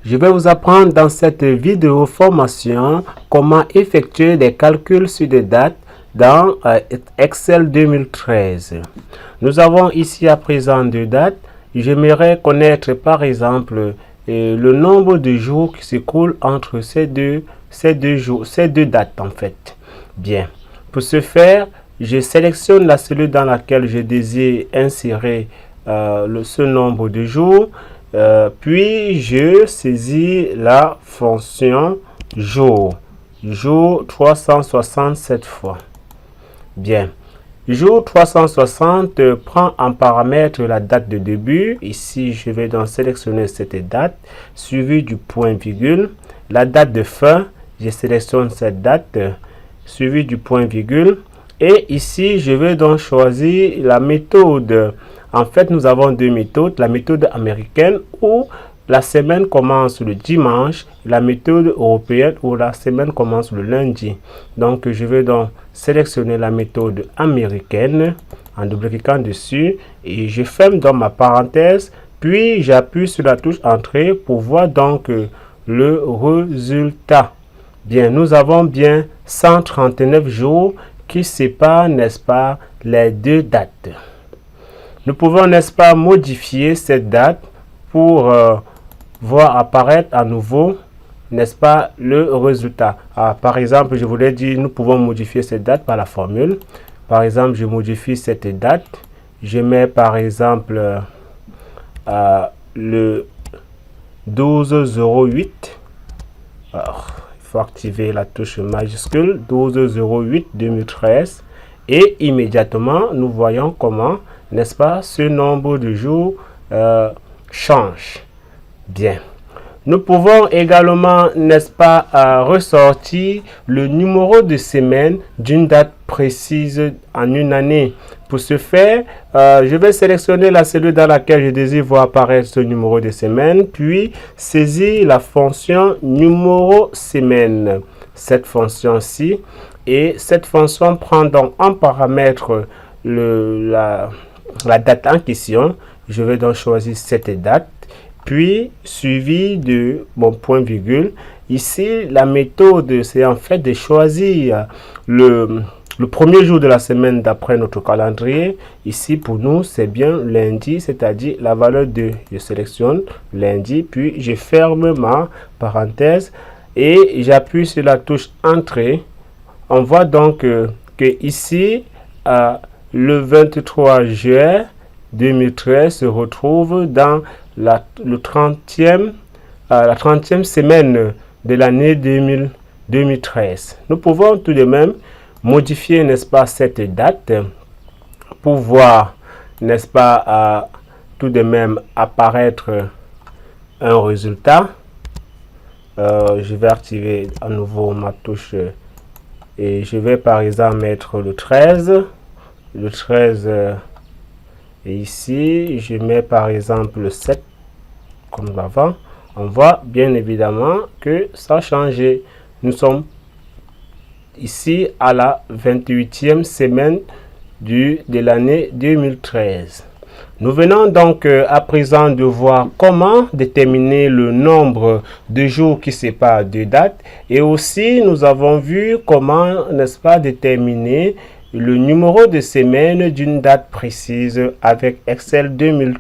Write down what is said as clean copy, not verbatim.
Je vais vous apprendre dans cette vidéo formation comment effectuer des calculs sur des dates dans Excel 2013. Nous avons ici à présent deux dates. J'aimerais connaître par exemple le nombre de jours qui s'écoulent entre ces deux dates en fait. Bien, pour ce faire, je sélectionne la cellule dans laquelle je désire insérer ce nombre de jours. Puis je saisis la fonction jour 367 fois. Bien, jour 360 prend en paramètre la date de début. Ici, je vais donc sélectionner cette date, suivi du point virgule. La date de fin, je sélectionne cette date, suivi du point virgule. Et ici, je vais donc choisir la méthode. En fait, nous avons deux méthodes. La méthode américaine où la semaine commence le dimanche. La méthode européenne où la semaine commence le lundi. Donc, je vais donc sélectionner la méthode américaine en double-cliquant dessus. Et je ferme dans ma parenthèse. Puis, j'appuie sur la touche Entrée pour voir donc le résultat. Bien, nous avons bien 139 jours qui séparent, n'est-ce pas, les deux dates. Nous pouvons, n'est-ce pas, modifier cette date pour voir apparaître à nouveau, n'est-ce pas, le résultat. Par exemple, je voulais dire, nous pouvons modifier cette date par la formule. Par exemple, je modifie cette date. Je mets par exemple le 12/08. Alors, il faut activer la touche majuscule 12/08/2013 et immédiatement, nous voyons comment, n'est-ce pas, ce nombre de jours change. Bien. Nous pouvons également, n'est-ce pas, ressortir le numéro de semaine d'une date précise en une année. Pour ce faire, je vais sélectionner la cellule dans laquelle je désire voir apparaître ce numéro de semaine, puis saisir la fonction numéro semaine. Cette fonction-ci, et cette fonction prend donc en paramètre la date en question. Je vais donc choisir cette date, puis suivi de mon point virgule. Ici, la méthode, c'est en fait de choisir le premier jour de la semaine d'après notre calendrier. Ici, pour nous, c'est bien lundi, c'est-à-dire la valeur 2. Je sélectionne lundi, puis je ferme ma parenthèse et j'appuie sur la touche Entrée. On voit donc que ici, le 23 juin 2013 se retrouve dans la 30e semaine de l'année 2013. Nous pouvons tout de même modifier, n'est-ce pas, cette date pour voir, n'est-ce pas, tout de même apparaître un résultat. Je vais activer à nouveau ma touche et je vais par exemple mettre le 13. Le 13 et ici, je mets par exemple le 7 comme avant. On voit bien évidemment que ça a changé. Nous sommes ici à la 28e semaine de l'année 2013. Nous venons donc à présent de voir comment déterminer le nombre de jours qui séparent deux dates. Et aussi, nous avons vu comment, n'est-ce pas, déterminer le numéro de semaine d'une date précise avec Excel 2013.